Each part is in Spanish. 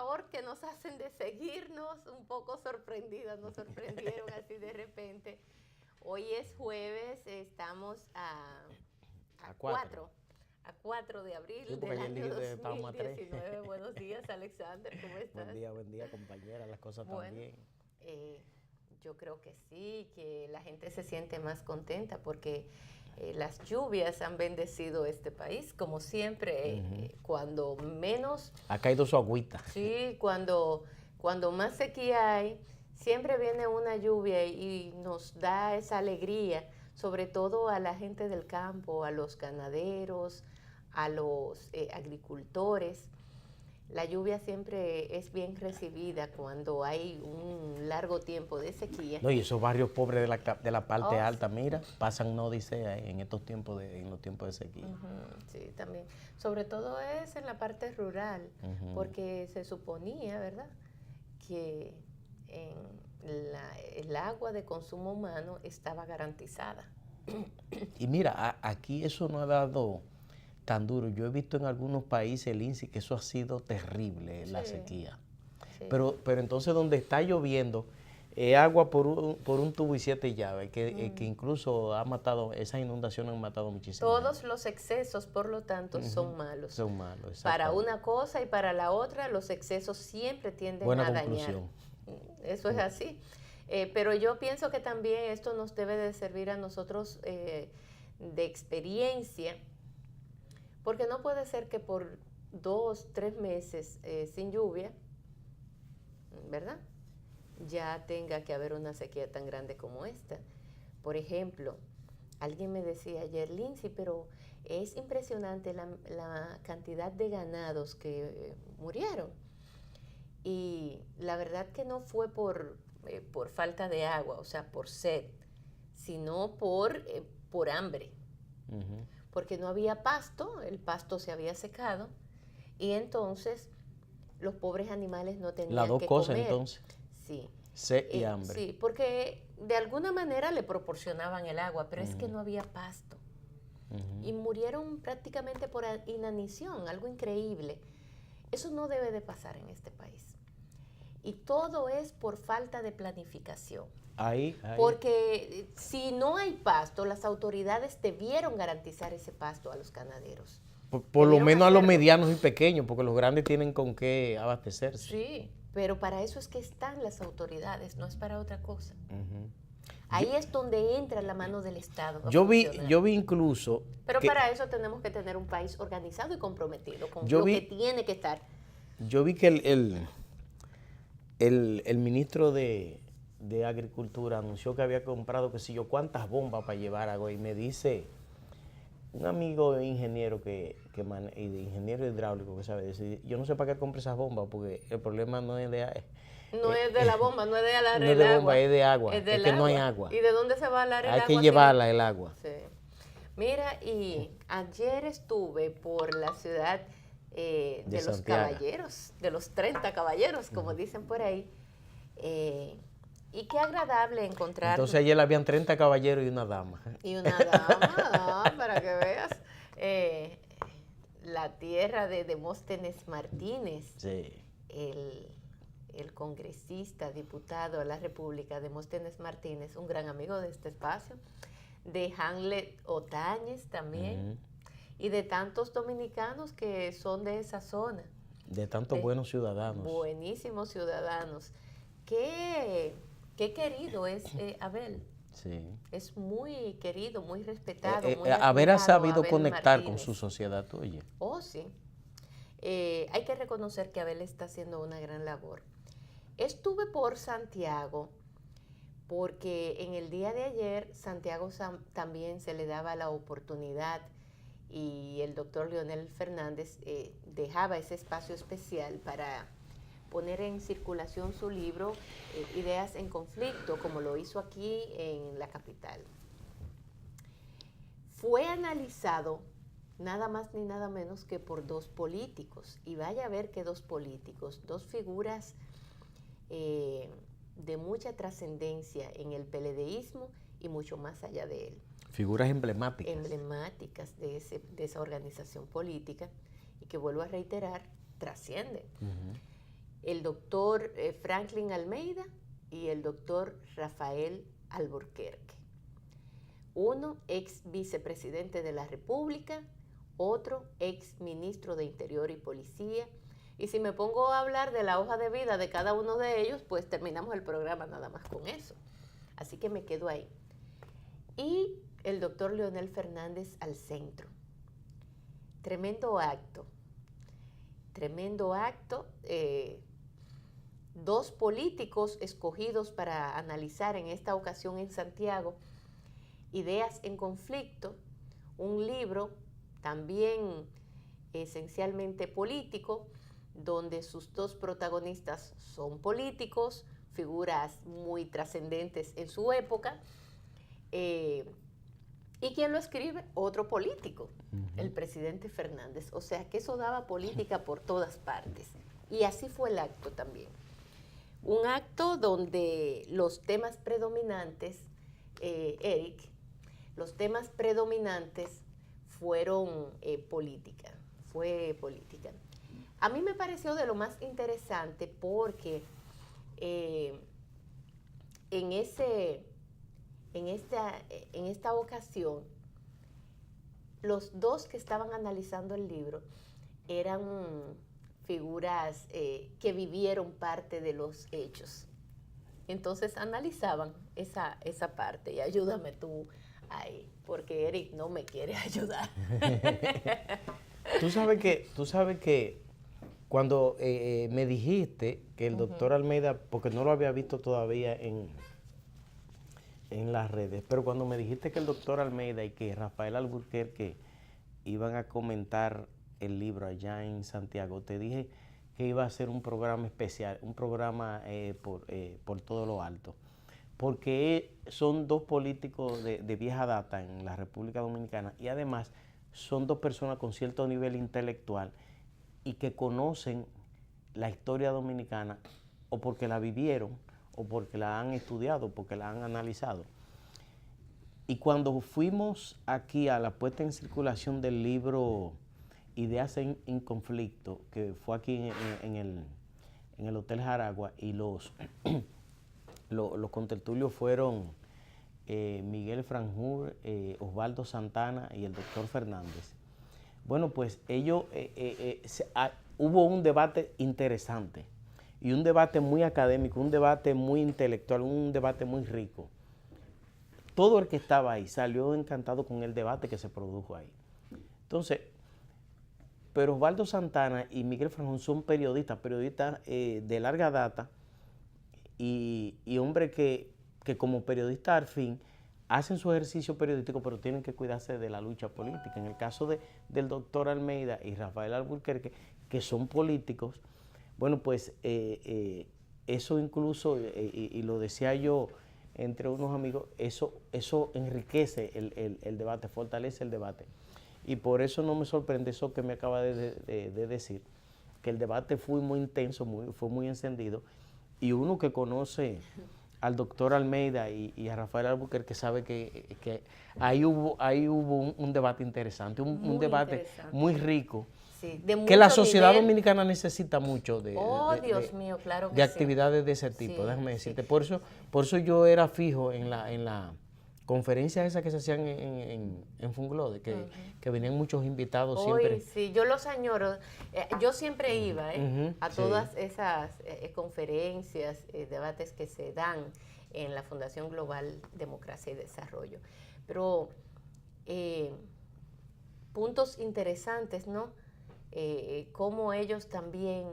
favor que nos hacen de seguirnos un poco sorprendidas, nos sorprendieron así de repente. Hoy es jueves, estamos A 4. a 4 de abril Sí, porque del ayer año dijiste que estábamos a 3. 2019. Buenos días, Alexander, ¿cómo estás? Buen día, compañera. Las cosas están Bueno, bien. yo creo que sí, que la gente se siente más contenta porque las lluvias han bendecido este país, como siempre, cuando menos... Ha caído su agüita. Sí, cuando más sequía hay, siempre viene una lluvia y nos da esa alegría, sobre todo a la gente del campo, a los ganaderos, a los agricultores. La lluvia siempre es bien recibida cuando hay un largo tiempo de sequía. No, y esos barrios pobres de la parte alta, Sí. mira, pasan una odisea en estos tiempos en los tiempos de sequía. Sí, también. Sobre todo es en la parte rural, porque se suponía, ¿verdad?, que el agua de consumo humano estaba garantizada. Y mira, aquí eso no ha dado tan duro. Yo he visto en algunos países el índice que eso ha sido terrible, la sequía. Sí. Pero entonces donde está lloviendo, agua por un tubo y 7 llaves, que incluso esas inundaciones han matado muchísimo. Todos los excesos, por lo tanto, son malos. Son malos, Para exactamente. una cosa y para la otra, los excesos siempre tienden Buena a conclusión. dañar. Eso es así. Pero yo pienso que también esto nos debe de servir a nosotros de experiencia, porque no puede ser que por 2, 3 meses sin lluvia, ¿verdad?, ya tenga que haber una sequía tan grande como esta. Por ejemplo, alguien me decía ayer, Lindsay, pero es impresionante la cantidad de ganados que murieron. Y la verdad que no fue por falta de agua, o sea, por sed, sino por hambre. Porque no había pasto, el pasto se había secado, y entonces los pobres animales no tenían Las dos que cosas, comer. entonces. Sí. Sed y hambre. Sí, porque de alguna manera le proporcionaban el agua, pero es que no había pasto. Y murieron prácticamente por inanición, algo increíble. Eso no debe de pasar en este país. Y todo es por falta de planificación. Ahí. Porque si no hay pasto, las autoridades debieron garantizar ese pasto a los ganaderos. Por lo menos a los hacerlo. medianos y pequeños, porque los grandes tienen con qué abastecerse. Sí, pero para eso es que están las autoridades, no es para otra cosa. Ahí es donde entra la mano del Estado. Yo vi incluso... Pero para eso tenemos que tener un país organizado y comprometido con lo que tiene que estar. Yo vi que el ministro de Agricultura anunció que había comprado, qué sé yo, cuántas bombas para llevar agua. Y me dice un amigo ingeniero y de ingeniero hidráulico que sabe decir, yo no sé para qué compre esas bombas, porque el problema no es de... No es de la bomba, no es de alar no el es de agua. bomba, es de agua. Es que no hay agua. ¿Y de dónde se va a alar el agua? Hay que llevarla el agua. Sí. Mira, y ayer estuve por la ciudad de los Santiago. caballeros, de los 30 caballeros, como dicen por ahí. Y qué agradable encontrar... Entonces ayer habían 30 caballeros y una dama. Y una dama, para que veas. La tierra de Demóstenes Martínez. Sí. El congresista, diputado de la República, Demóstenes Martínez, un gran amigo de este espacio, de Hamlet Otañez también, y de tantos dominicanos que son de esa zona. De tantos buenos ciudadanos. Buenísimos ciudadanos. Qué querido es Abel. Sí. Es muy querido, muy respetado. Muy haber sabido Abel conectar Martínez con su sociedad tuya. Oh, sí. Hay que reconocer que Abel está haciendo una gran labor. Estuve por Santiago porque en el día de ayer Santiago también se le daba la oportunidad y el doctor Leonel Fernández dejaba ese espacio especial para poner en circulación su libro Ideas en Conflicto, como lo hizo aquí en la capital. Fue analizado nada más ni nada menos que por 2 políticos, y vaya a ver que 2 políticos, 2 figuras de mucha trascendencia en el PLDismo y mucho más allá de él. Figuras emblemáticas. Emblemáticas de esa organización política, y que vuelvo a reiterar, trascienden. el doctor Franklin Almeida y el doctor Rafael Alburquerque. Uno, ex vicepresidente de la República, otro, ex ministro de Interior y Policía. Y si me pongo a hablar de la hoja de vida de cada uno de ellos, pues terminamos el programa nada más con eso. Así que me quedo ahí. Y el doctor Leonel Fernández al centro. Tremendo acto. Tremendo acto. Dos políticos escogidos para analizar en esta ocasión en Santiago ideas en conflicto, un libro también esencialmente político, donde sus dos protagonistas son políticos, figuras muy trascendentes en su época, y quien lo escribe, otro político, el presidente Fernández. O sea que eso daba política por todas partes. Y así fue el acto también. Un acto donde los temas predominantes, Eric, los temas predominantes fueron política, fue política. A mí me pareció de lo más interesante porque en esta ocasión, los dos que estaban analizando el libro eran figuras que vivieron parte de los hechos. Entonces analizaban esa parte. Y ayúdame tú ahí, porque Eric no me quiere ayudar. Tú sabes que cuando me dijiste que el doctor Almeida, porque no lo había visto todavía en las redes, pero cuando me dijiste que el doctor Almeida y que Rafael Alburquerque iban a comentar el libro allá en Santiago, te dije que iba a ser un programa especial, un programa por todo lo alto, porque son dos políticos de vieja data en la República Dominicana y además son dos personas con cierto nivel intelectual y que conocen la historia dominicana o porque la vivieron o porque la han estudiado, porque la han analizado. Y cuando fuimos aquí a la puesta en circulación del libro Ideas en Conflicto, que fue aquí en el Hotel Jaragua, y los contertulios fueron Miguel Franjur, Osvaldo Santana y el doctor Fernández. Bueno, pues hubo un debate interesante y un debate muy académico, un debate muy intelectual, un debate muy rico. Todo el que estaba ahí salió encantado con el debate que se produjo ahí. Entonces, pero Osvaldo Santana y Miguel Franjón son periodistas de larga data y hombres que como periodistas al fin hacen su ejercicio periodístico, pero tienen que cuidarse de la lucha política. En el caso del doctor Almeida y Rafael Alburquerque, que son políticos, bueno, pues eso incluso, y lo decía yo entre unos amigos, eso enriquece el debate, fortalece el debate. Y por eso no me sorprende eso que me acaba de decir, que el debate fue muy intenso, fue muy encendido, y uno que conoce al doctor Almeida y a Rafael Alburquerque sabe que ahí hubo un debate interesante, un debate interesante, muy rico, sí, que la sociedad dominicana necesita mucho Dios mío, claro que de actividades de ese tipo, sí, déjame decirte. Sí. Por eso yo era fijo en la conferencias esas que se hacían en Funglode, que venían muchos invitados siempre. Sí, yo los añoro. Yo siempre iba a todas esas conferencias, debates que se dan en la Fundación Global Democracia y Desarrollo. Pero puntos interesantes, ¿no? Cómo ellos también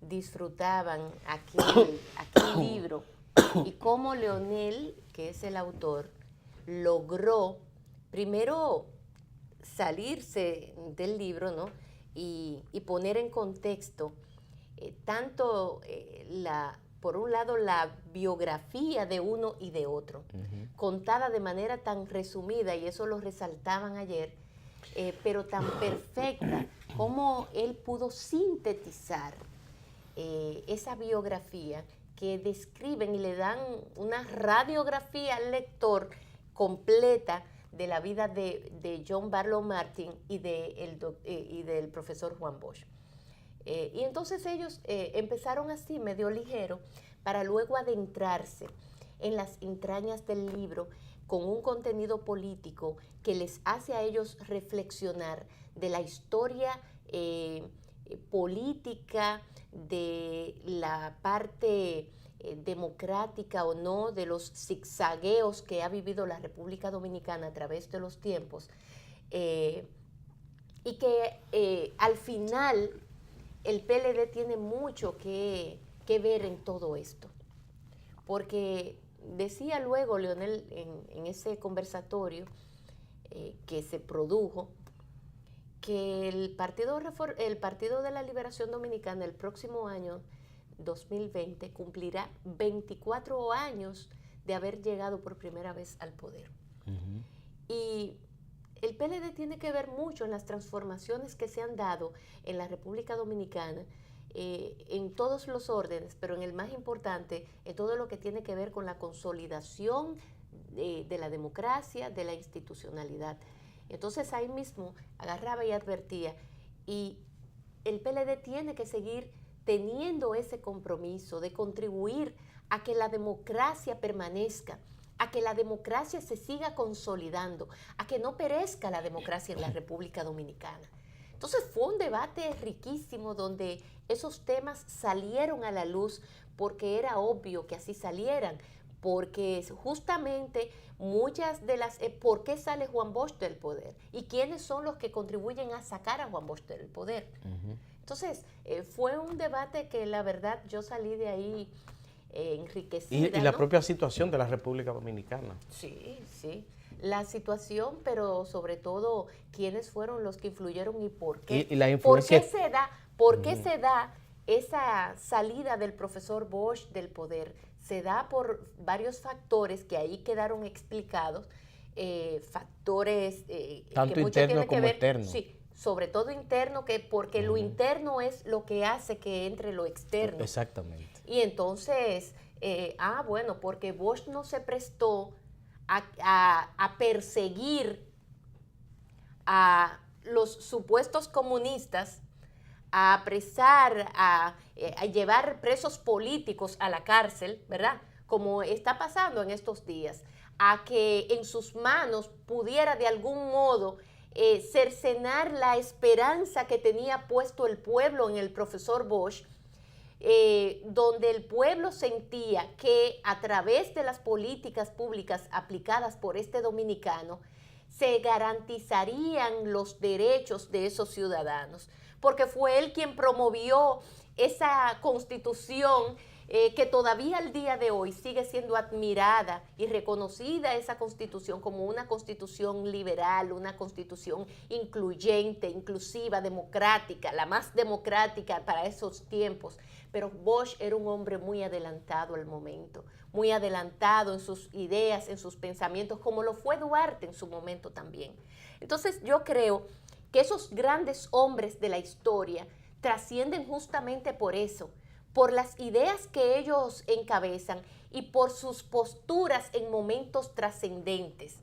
disfrutaban aquel libro y cómo Leonel, que es el autor, logró primero salirse del libro, ¿no? y poner en contexto tanto por un lado la biografía de uno y de otro, contada de manera tan resumida, y eso lo resaltaban ayer, pero tan perfecta, como él pudo sintetizar esa biografía que describen y le dan una radiografía al lector completa de la vida de John Barlow Martin y del profesor Juan Bosch. Y entonces ellos empezaron así, medio ligero, para luego adentrarse en las entrañas del libro con un contenido político que les hace a ellos reflexionar de la historia política, de la parte democrática o no, de los zigzagueos que ha vivido la República Dominicana a través de los tiempos, y que al final el PLD tiene mucho que ver en todo esto, porque decía luego Leonel en ese conversatorio que se produjo, que el Partido de la Liberación Dominicana el próximo año 2020 cumplirá 24 años de haber llegado por primera vez al poder. Y el PLD tiene que ver mucho en las transformaciones que se han dado en la República Dominicana, en todos los órdenes, pero en el más importante, en todo lo que tiene que ver con la consolidación de la democracia, de la institucionalidad. Entonces ahí mismo agarraba y advertía, y el PLD tiene que seguir teniendo ese compromiso de contribuir a que la democracia permanezca, a que la democracia se siga consolidando, a que no perezca la democracia en la República Dominicana. Entonces fue un debate riquísimo donde esos temas salieron a la luz porque era obvio que así salieran, porque justamente muchas de las... ¿por qué sale Juan Bosch del poder? ¿Y quiénes son los que contribuyen a sacar a Juan Bosch del poder? Entonces, fue un debate que la verdad yo salí de ahí enriquecida. Y la propia situación de la República Dominicana. Sí, sí. La situación, pero sobre todo, quiénes fueron los que influyeron y por qué. Y la influencia... ¿Por qué se da esa salida del profesor Bosch del poder? Se da por varios factores que ahí quedaron explicados, factores tanto que mucho interno tienen que como ver, externo. sí, sobre todo interno, porque lo interno es lo que hace que entre lo externo. Exactamente. Y entonces, bueno, porque Bosch no se prestó a perseguir a los supuestos comunistas, a apresar, a llevar presos políticos a la cárcel, ¿verdad? Como está pasando en estos días, a que en sus manos pudiera de algún modo cercenar la esperanza que tenía puesto el pueblo en el profesor Bosch, donde el pueblo sentía que a través de las políticas públicas aplicadas por este dominicano se garantizarían los derechos de esos ciudadanos, porque fue él quien promovió esa constitución que todavía al día de hoy sigue siendo admirada y reconocida, esa constitución, como una constitución liberal, una constitución incluyente, inclusiva, democrática, la más democrática para esos tiempos. Pero Bosch era un hombre muy adelantado al momento, muy adelantado en sus ideas, en sus pensamientos, como lo fue Duarte en su momento también. Entonces yo creo que esos grandes hombres de la historia trascienden justamente por eso, por las ideas que ellos encabezan y por sus posturas en momentos trascendentes.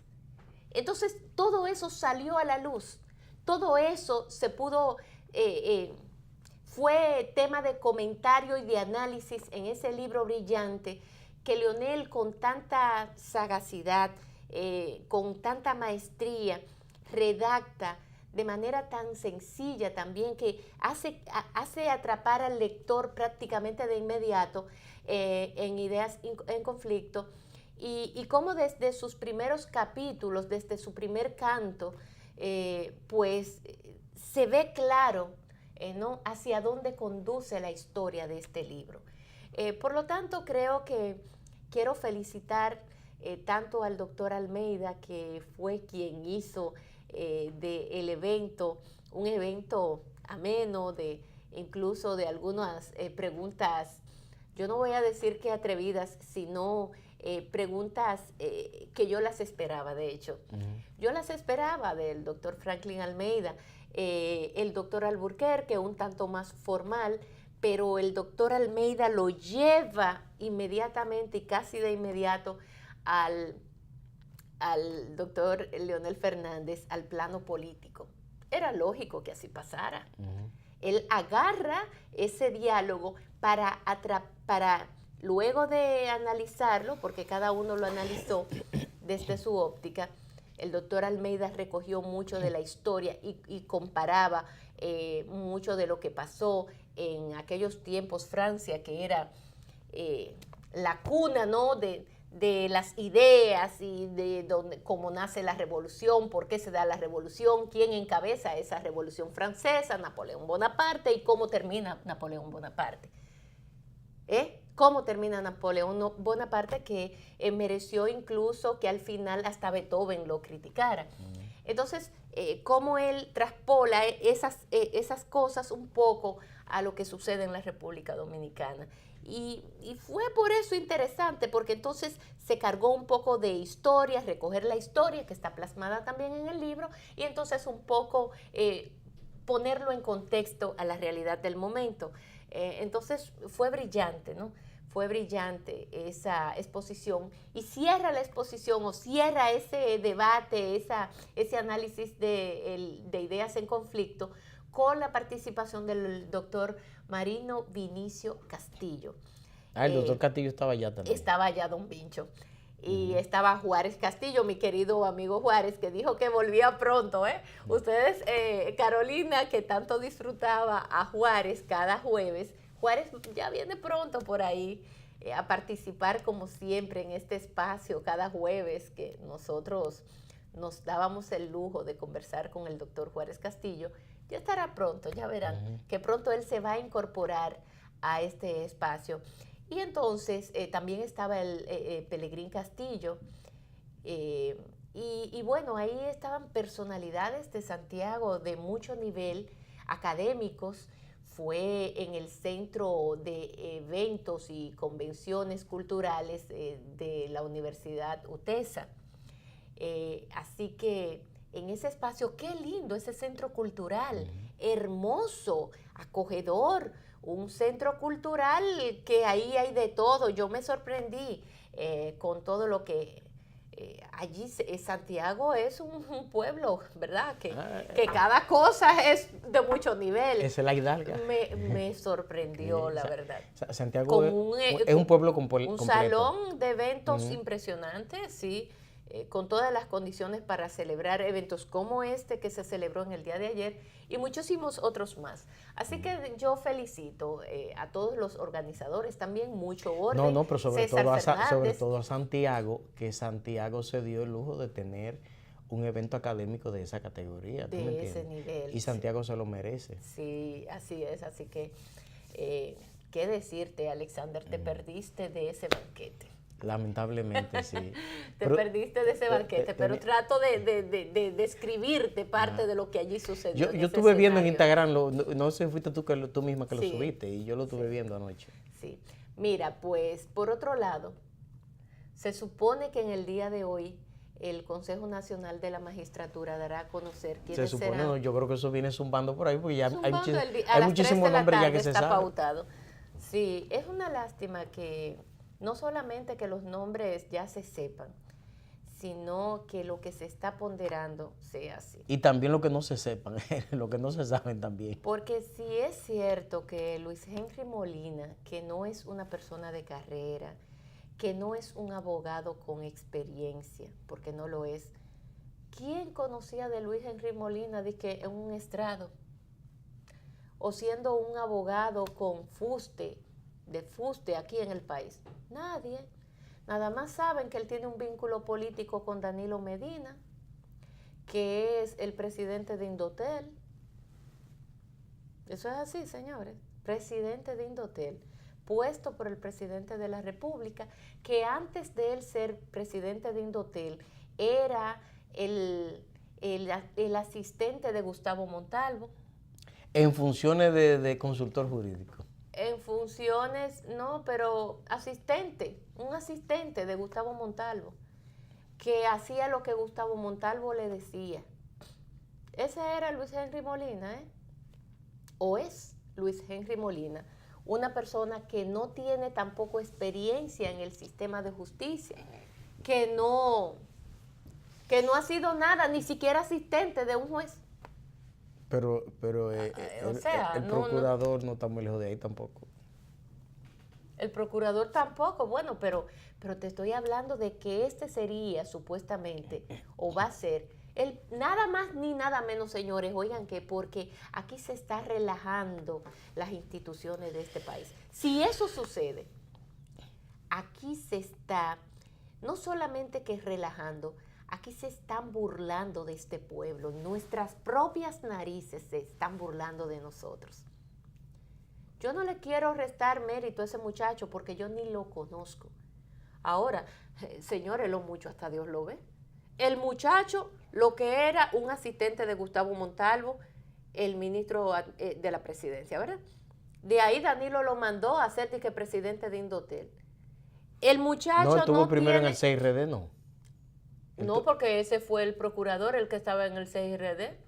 Entonces todo eso salió a la luz, todo eso se pudo... fue tema de comentario y de análisis en ese libro brillante que Leonel, con tanta sagacidad, con tanta maestría, redacta de manera tan sencilla también, que hace atrapar al lector prácticamente de inmediato en ideas en conflicto, y cómo desde sus primeros capítulos, desde su primer canto, pues se ve claro, ¿no?, hacia dónde conduce la historia de este libro. Por lo tanto, creo que quiero felicitar tanto al doctor Almeida, que fue quien hizo del evento un evento ameno, incluso de algunas preguntas, yo no voy a decir que atrevidas, sino preguntas que yo las esperaba, de hecho. Yo las esperaba del doctor Franklin Almeida, el doctor Alburquerque, un tanto más formal, pero el doctor Almeida lo lleva inmediatamente y casi de inmediato al doctor Leonel Fernández al plano político. Era lógico que así pasara. él agarra ese diálogo para luego de analizarlo, porque cada uno lo analizó desde su óptica. El doctor Almeida recogió mucho de la historia y comparaba mucho de lo que pasó en aquellos tiempos, Francia, que era la cuna, ¿no?, de las ideas y de cómo nace la revolución, por qué se da la revolución, quién encabeza esa revolución francesa, Napoleón Bonaparte, y cómo termina Napoleón Bonaparte. ¿Cómo termina Napoleón Bonaparte? Que mereció incluso que al final hasta Beethoven lo criticara. Entonces, cómo él traspola esas cosas un poco a lo que sucede en la República Dominicana. Y fue por eso interesante, porque entonces se cargó un poco de historia, recoger la historia que está plasmada también en el libro, y entonces un poco ponerlo en contexto a la realidad del momento. Entonces fue brillante, ¿no? Fue brillante esa exposición, y cierra la exposición o cierra ese debate, ese análisis de ideas en conflicto con la participación del doctor Marino Vinicio Castillo. El doctor Castillo estaba allá también. Estaba allá don Vincho. Y estaba Juárez Castillo, mi querido amigo Juárez, que dijo que volvía pronto. Ustedes, Carolina, que tanto disfrutaba a Juárez cada jueves, Juárez ya viene pronto por ahí a participar como siempre en este espacio cada jueves, que nosotros nos dábamos el lujo de conversar con el doctor Juárez Castillo. Ya estará pronto, ya verán que pronto él se va a incorporar a este espacio. Y entonces también estaba el Pelegrín Castillo, y bueno, ahí estaban personalidades de Santiago de mucho nivel, académicos. Fue en el Centro de Eventos y Convenciones Culturales de la Universidad UTESA. Así que en ese espacio, qué lindo ese centro cultural, hermoso, acogedor, un centro cultural que ahí hay de todo. Yo me sorprendí con todo lo que allí. Santiago es un pueblo, ¿verdad? Que cada cosa es de mucho nivel. Esa es la hidalga. Me sorprendió, la verdad. Santiago es un pueblo completo. Un salón de eventos impresionante, sí. Con todas las condiciones para celebrar eventos como este que se celebró en el día de ayer y muchísimos otros más. Así que yo felicito a todos los organizadores, también mucho orden. Pero sobre todo a Santiago, que Santiago se dio el lujo de tener un evento académico de esa categoría. De ese nivel. Y Santiago se lo merece. Sí, así es. Así que, ¿qué decirte, Alexander? Te perdiste de ese banquete. Lamentablemente, sí. Te perdiste de ese banquete, pero trato de describirte parte de lo que allí sucedió. Yo estuve viendo en Instagram, no sé si fuiste tú misma que lo subiste, y yo lo estuve viendo anoche. Sí. Mira, pues, por otro lado, se supone que en el día de hoy el Consejo Nacional de la Magistratura dará a conocer quiénes serán. Se supone, no, yo creo que eso viene zumbando por ahí, porque ya hay muchísimos nombres ya que se saben. Pautado. Sí, es una lástima que no solamente que los nombres ya se sepan, sino que lo que se está ponderando sea así. Y también lo que no se sepan, lo que no se saben también. Porque si es cierto que Luis Henry Molina, que no es una persona de carrera, que no es un abogado con experiencia, porque no lo es, ¿quién conocía de Luis Henry Molina de que en un estrado? O siendo un abogado con fuste aquí en el país. Nadie. Nada más saben que él tiene un vínculo político con Danilo Medina, que es el presidente de Indotel. Eso es así, señores. Presidente de Indotel, puesto por el presidente de la República, que antes de él ser presidente de Indotel era el asistente de Gustavo Montalvo. En funciones de consultor jurídico. En funciones, no, pero un asistente de Gustavo Montalvo, que hacía lo que Gustavo Montalvo le decía. Ese era Luis Henry Molina, o es Luis Henry Molina, una persona que no tiene tampoco experiencia en el sistema de justicia, que no ha sido nada, ni siquiera asistente de un juez. Pero O sea, el procurador no está muy lejos de ahí tampoco. El procurador tampoco, bueno, pero te estoy hablando de que este sería supuestamente, o va a ser, nada más ni nada menos, señores, oigan que porque aquí se está relajando las instituciones de este país. Si eso sucede, aquí se está, no solamente que relajando, aquí se están burlando de este pueblo, nuestras propias narices se están burlando de nosotros. Yo no le quiero restar mérito a ese muchacho porque yo ni lo conozco. Ahora, señores, lo mucho hasta Dios lo ve. El muchacho, lo que era un asistente de Gustavo Montalvo, el ministro de la presidencia, ¿verdad? De ahí Danilo lo mandó a ser presidente de Indotel. El muchacho no estuvo primero tiene... en el CIRD, no. No, porque ese fue el procurador, el que estaba en el CIRD.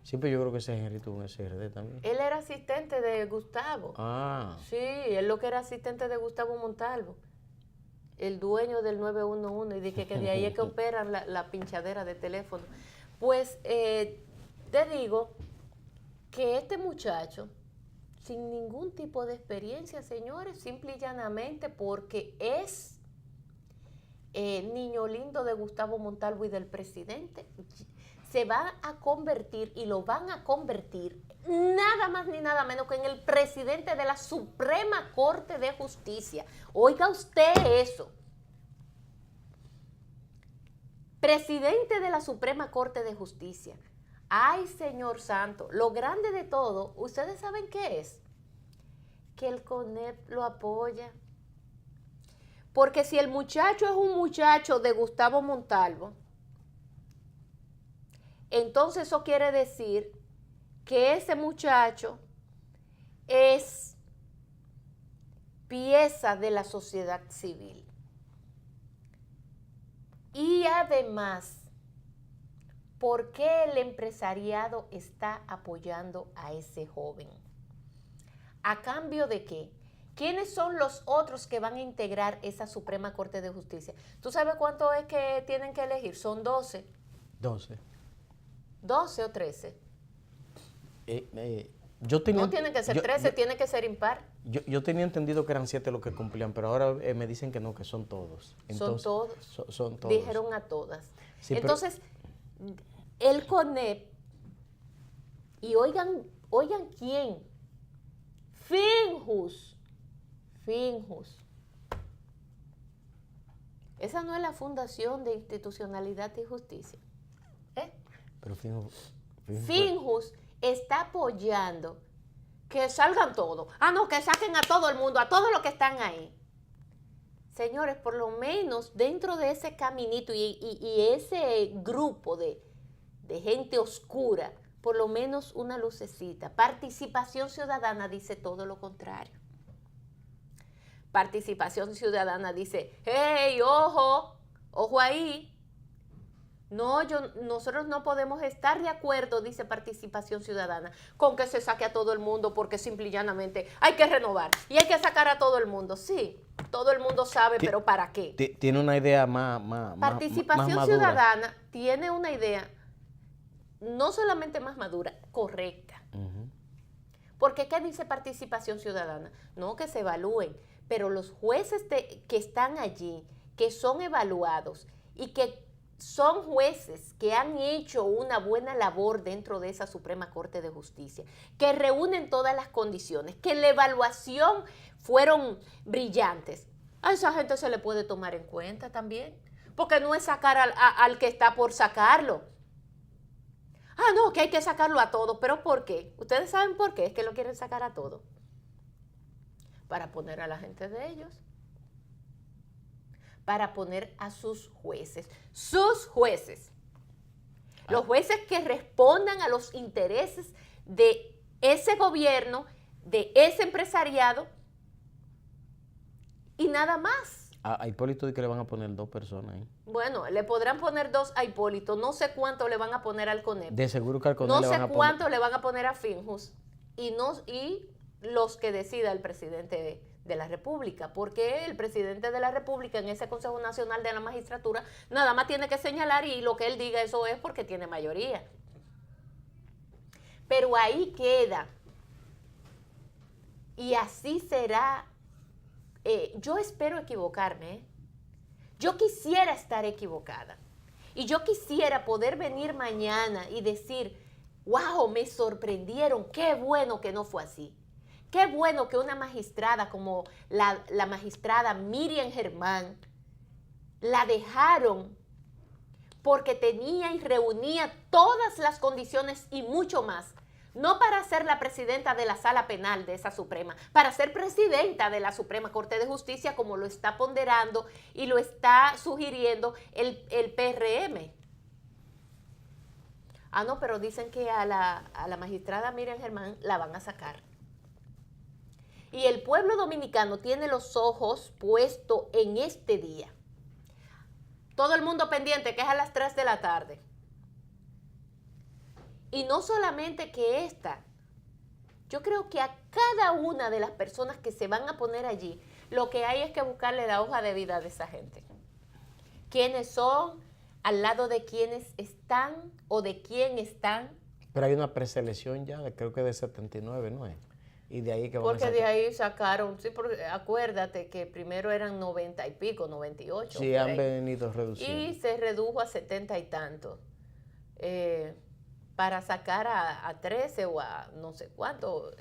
Sí, pero yo creo que ese Henry tuvo en el CIRD también. Él era asistente de Gustavo. Ah. Sí, él lo que era asistente de Gustavo Montalvo, el dueño del 911, y dije que de ahí es que operan la pinchadera de teléfono. Pues te digo que este muchacho, sin ningún tipo de experiencia, señores, simple y llanamente porque es niño lindo de Gustavo Montalvo y del presidente, se va a convertir y lo van a convertir nada más ni nada menos que en el presidente de la Suprema Corte de Justicia. Oiga usted eso. Presidente de la Suprema Corte de Justicia. Ay, señor santo, lo grande de todo, ¿ustedes saben qué es? Que el CONEP lo apoya. Porque si el muchacho es un muchacho de Gustavo Montalvo, entonces eso quiere decir que ese muchacho es pieza de la sociedad civil. Y además, ¿por qué el empresariado está apoyando a ese joven? ¿A cambio de qué? ¿Quiénes son los otros que van a integrar esa Suprema Corte de Justicia? ¿Tú sabes cuánto es que tienen que elegir? Son 12. 12. 12 o 13. Yo tenía, no tienen que ser 13, tiene que ser impar. Yo tenía entendido que eran 7 los que cumplían, pero ahora me dicen que no, que son todos. Entonces, son todos. Son todos. Dijeron a todas. Sí, entonces, el CONEP, y oigan quién, Finjus. Esa no es la Fundación de Institucionalidad y Justicia. Pero Finjus está apoyando que salgan todos. No, que saquen a todo el mundo, a todos los que están ahí. Señores, por lo menos dentro de ese caminito y ese grupo de gente oscura, por lo menos una lucecita. Participación Ciudadana dice todo lo contrario. Participación Ciudadana dice, hey, ojo ahí. No, nosotros no podemos estar de acuerdo, dice Participación Ciudadana, con que se saque a todo el mundo porque simple y llanamente hay que renovar y hay que sacar a todo el mundo. Sí, todo el mundo sabe, pero ¿para qué? Tiene una idea más Participación más Ciudadana tiene una idea no solamente más madura, correcta. Porque ¿qué dice Participación Ciudadana? No, que se evalúen, pero los jueces que están allí, que son evaluados y que son jueces que han hecho una buena labor dentro de esa Suprema Corte de Justicia, que reúnen todas las condiciones, que la evaluación fueron brillantes. A esa gente se le puede tomar en cuenta también, porque no es sacar al que está por sacarlo. No, que hay que sacarlo a todos, pero ¿por qué? ¿Ustedes saben por qué es que lo quieren sacar a todos? Para poner a la gente de ellos. Para poner a sus jueces. Los jueces que respondan a los intereses de ese gobierno, de ese empresariado y nada más. A Hipólito dice que le van a poner 2 personas ahí. Bueno, le podrán poner 2 a Hipólito, no sé cuánto le van a poner al CONEP. De seguro que al CONEP no le van a poner. No sé cuánto le van a poner a Finjus y los que decida el presidente de la República, porque el presidente de la República en ese Consejo Nacional de la Magistratura nada más tiene que señalar y lo que él diga eso es porque tiene mayoría. pero ahí queda. Y así será. Yo espero equivocarme, ¿eh? Yo quisiera estar equivocada. Y yo quisiera poder venir mañana y decir, wow, me sorprendieron, qué bueno que no fue así. Qué bueno que una magistrada como la magistrada Miriam Germán la dejaron porque tenía y reunía todas las condiciones y mucho más. No para ser la presidenta de la Sala Penal de esa Suprema, para ser presidenta de la Suprema Corte de Justicia, como lo está ponderando y lo está sugiriendo el PRM. Ah, no, pero dicen que a la magistrada Miriam Germán la van a sacar. Y el pueblo dominicano tiene los ojos puestos en este día. Todo el mundo pendiente, que es a las 3 de la tarde. Y no solamente que esta, yo creo que a cada una de las personas que se van a poner allí, lo que hay es que buscarle la hoja de vida de esa gente. ¿Quiénes son? ¿Al lado de quiénes están? ¿O de quién están? Pero hay una preselección ya, creo que de 79, ¿no es? Y de ahí que van Porque a sacar. de ahí sacaron, sí, porque acuérdate que primero eran 90 y pico, 98. Sí, han venido reduciendo. Y se redujo a 70 y tantos. Para sacar a 13 o a no sé cuántos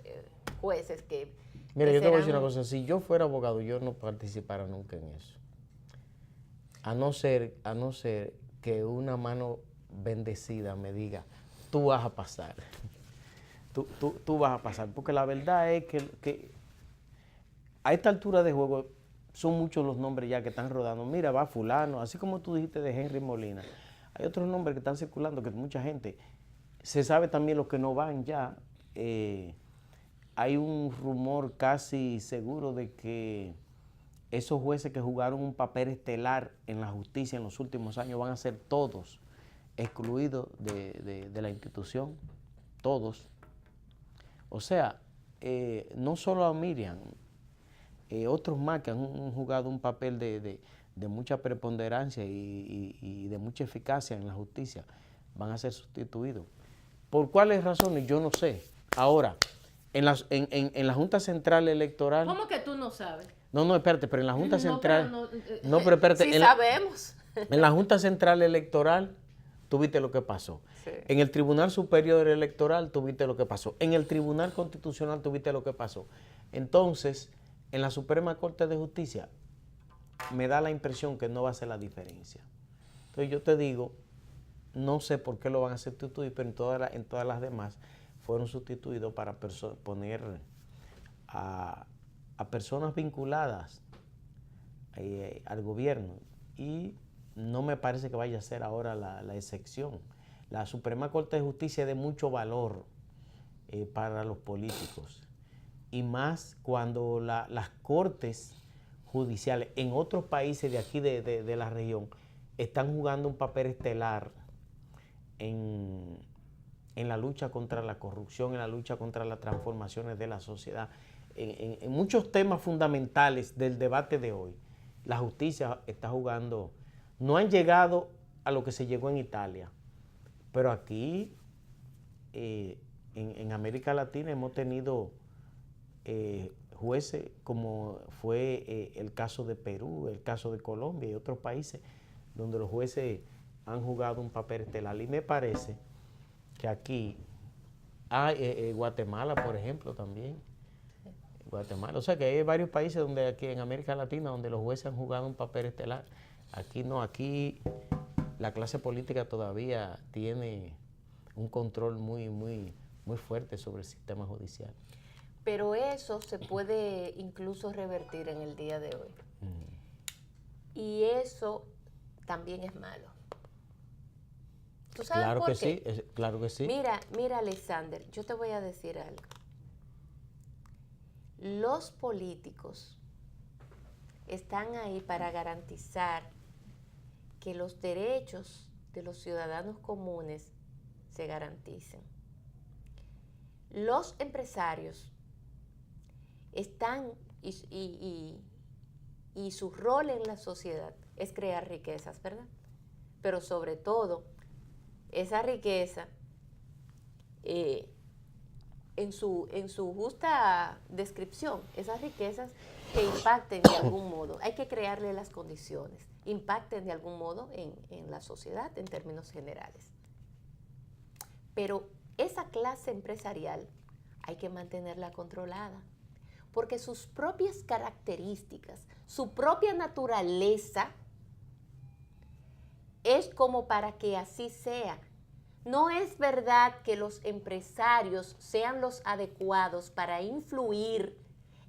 jueces que... Mira, que yo te voy a serán... decir una cosa, si yo fuera abogado, yo no participara nunca en eso. A no ser que una mano bendecida me diga, tú vas a pasar. Tú vas a pasar. Porque la verdad es que a esta altura de juego son muchos los nombres ya que están rodando. Mira, va fulano, así como tú dijiste de Henry Molina. Hay otros nombres que están circulando que mucha gente... Se sabe también los que no van ya. Hay un rumor casi seguro de que esos jueces que jugaron un papel estelar en la justicia en los últimos años van a ser todos excluidos de la institución. Todos. O sea, no solo a Miriam, otros más que han jugado un papel de mucha preponderancia y de mucha eficacia en la justicia van a ser sustituidos. ¿Por cuáles razones? Yo no sé. Ahora, en la Junta Central Electoral... ¿Cómo que tú no sabes? No, espérate, pero en la Junta Central... No, pero espérate. Sí sabemos. En la Junta Central Electoral, tú viste lo que pasó. Sí. En el Tribunal Superior Electoral, tú viste lo que pasó. En el Tribunal Constitucional, tú viste lo que pasó. Entonces, en la Suprema Corte de Justicia, me da la impresión que no va a ser la diferencia. Entonces, yo te digo... No sé por qué lo van a sustituir, pero en todas las demás fueron sustituidos para poner a personas vinculadas al gobierno. Y no me parece que vaya a ser ahora la excepción. La Suprema Corte de Justicia es de mucho valor para los políticos. Y más cuando las cortes judiciales en otros países de aquí de la región están jugando un papel estelar en la lucha contra la corrupción, en la lucha contra las transformaciones de la sociedad, en muchos temas fundamentales del debate de hoy. La justicia está jugando, no han llegado a lo que se llegó en Italia, pero aquí en América Latina hemos tenido jueces como fue el caso de Perú, el caso de Colombia y otros países donde los jueces han jugado un papel estelar. Y me parece que aquí hay Guatemala, por ejemplo, también. Guatemala. O sea que hay varios países donde aquí en América Latina donde los jueces han jugado un papel estelar. Aquí no, aquí la clase política todavía tiene un control muy fuerte sobre el sistema judicial. Pero eso se puede incluso revertir en el día de hoy. Y eso también es malo. ¿Tú sabes Claro por que qué? sí, claro que sí. Mira, Alexander, yo te voy a decir algo. Los políticos están ahí para garantizar que los derechos de los ciudadanos comunes se garanticen. Los empresarios están y su rol en la sociedad es crear riquezas, ¿verdad? Pero sobre todo, esa riqueza en su justa descripción, esas riquezas que impacten de algún modo. Hay que crearle las condiciones, impacten de algún modo en la sociedad en términos generales. Pero esa clase empresarial hay que mantenerla controlada, porque sus propias características, su propia naturaleza, es como para que así sea. No es verdad que los empresarios sean los adecuados para influir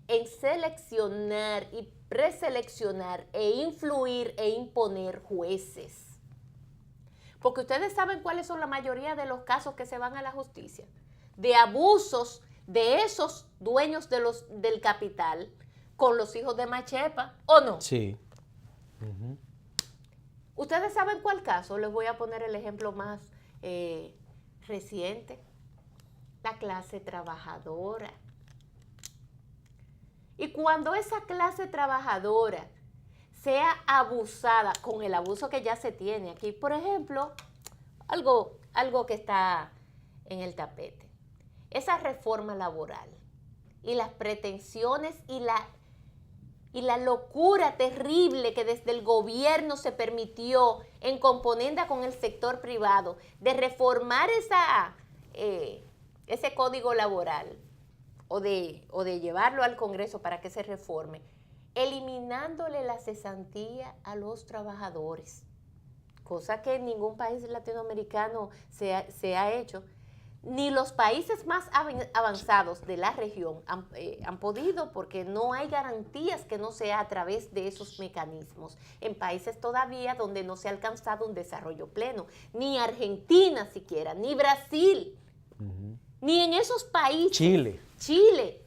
en seleccionar y preseleccionar e influir e imponer jueces. Porque ustedes saben cuáles son la mayoría de los casos que se van a la justicia, de abusos de esos dueños del capital con los hijos de Machepa, ¿o no? Sí. ¿Ustedes saben cuál caso? Les voy a poner el ejemplo más reciente. La clase trabajadora. Y cuando esa clase trabajadora sea abusada, con el abuso que ya se tiene aquí, por ejemplo, algo que está en el tapete, esa reforma laboral y las pretensiones y la locura terrible que desde el gobierno se permitió en componenda con el sector privado de reformar ese código laboral o de llevarlo al Congreso para que se reforme, eliminándole la cesantía a los trabajadores, cosa que en ningún país latinoamericano se ha hecho. Ni los países más avanzados de la región han podido, porque no hay garantías que no sea a través de esos mecanismos. En países todavía donde no se ha alcanzado un desarrollo pleno, ni Argentina siquiera, ni Brasil, ni en esos países. Chile.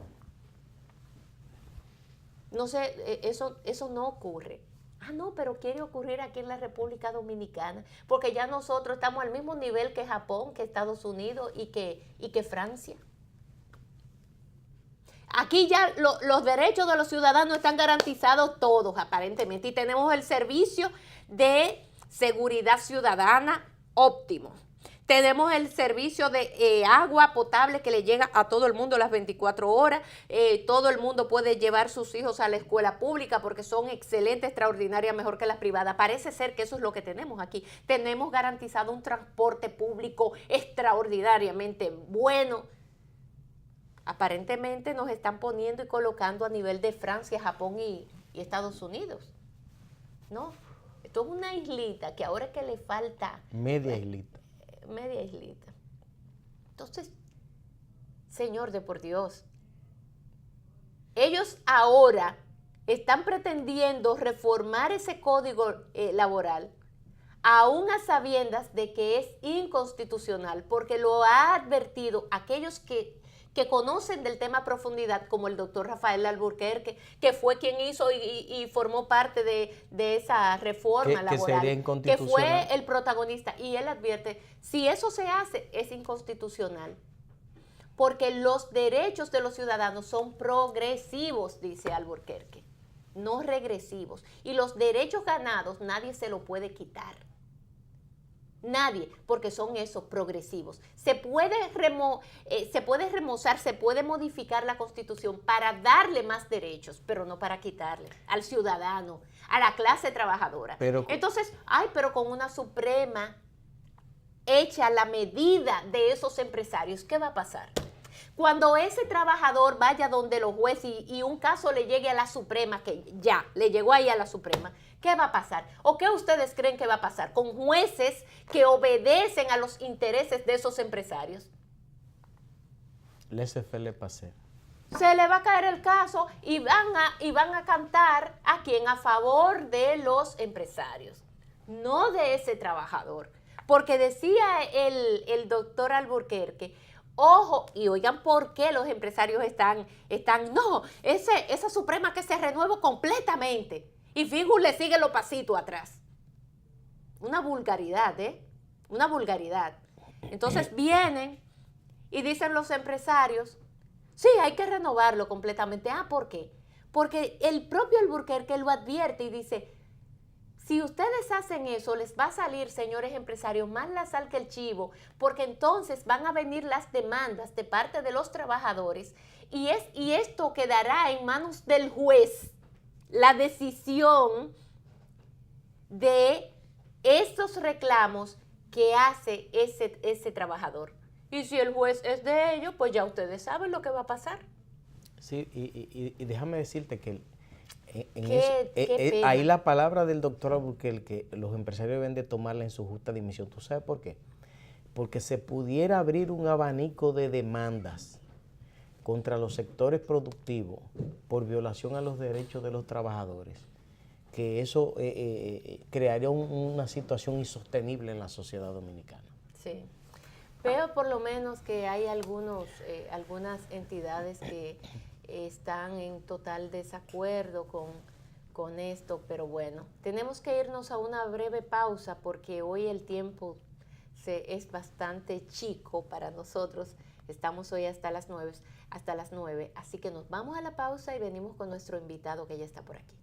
No sé, eso no ocurre. Ah, no, pero quiere ocurrir aquí en la República Dominicana, porque ya nosotros estamos al mismo nivel que Japón, que Estados Unidos y que Francia. Aquí ya los derechos de los ciudadanos están garantizados todos, aparentemente, y tenemos el servicio de seguridad ciudadana óptimo. Tenemos el servicio de agua potable que le llega a todo el mundo las 24 horas. Todo el mundo puede llevar sus hijos a la escuela pública porque son excelentes, extraordinarias, mejor que las privadas. Parece ser que eso es lo que tenemos aquí. Tenemos garantizado un transporte público extraordinariamente bueno. Aparentemente nos están poniendo y colocando a nivel de Francia, Japón y Estados Unidos. ¿No? Esto es una islita que ahora es que le falta... Media islita. Entonces, Señor de por Dios, ellos ahora están pretendiendo reformar ese código laboral, aún a sabiendas de que es inconstitucional, porque lo ha advertido aquellos que conocen del tema a profundidad, como el doctor Rafael Alburquerque, que fue quien hizo y formó parte de esa reforma laboral, que fue el protagonista. Y él advierte, si eso se hace, es inconstitucional, porque los derechos de los ciudadanos son progresivos, dice Alburquerque, no regresivos. Y los derechos ganados nadie se lo puede quitar. Nadie, porque son esos progresivos. Se puede remozar, se puede modificar la Constitución para darle más derechos, pero no para quitarle al ciudadano, a la clase trabajadora. Entonces, pero con una Suprema hecha a la medida de esos empresarios, ¿qué va a pasar? Cuando ese trabajador vaya donde los jueces y un caso le llegue a la Suprema, que ya le llegó ahí a la Suprema, ¿qué va a pasar? ¿O qué ustedes creen que va a pasar con jueces que obedecen a los intereses de esos empresarios? Laissez-faire passer. Se le va a caer el caso y van a cantar a quien a favor de los empresarios, no de ese trabajador. Porque decía el doctor Alburquerque, ojo, y oigan por qué los empresarios están no, esa Suprema que se renueva completamente. Y Figu le sigue los pasitos atrás. Una vulgaridad, Una vulgaridad. Entonces vienen y dicen los empresarios, sí, hay que renovarlo completamente. ¿Por qué? Porque el propio Alburquerque lo advierte y dice, Si ustedes hacen eso, les va a salir, señores empresarios, más la sal que el chivo, porque entonces van a venir las demandas de parte de los trabajadores y esto quedará en manos del juez, la decisión de estos reclamos que hace ese trabajador. Y si el juez es de ellos, pues ya ustedes saben lo que va a pasar. Sí, y déjame decirte que Qué pena. ahí la palabra del doctor Alburquerque, que los empresarios deben de tomarla en su justa dimensión. ¿Tú sabes por qué? Porque se pudiera abrir un abanico de demandas contra los sectores productivos por violación a los derechos de los trabajadores, que eso crearía una situación insostenible en la sociedad dominicana. Sí. Veo por lo menos que hay algunas entidades que están en total desacuerdo con esto, pero bueno, tenemos que irnos a una breve pausa porque hoy el tiempo es bastante chico para nosotros. Estamos hoy hasta las 9, así que nos vamos a la pausa y venimos con nuestro invitado que ya está por aquí.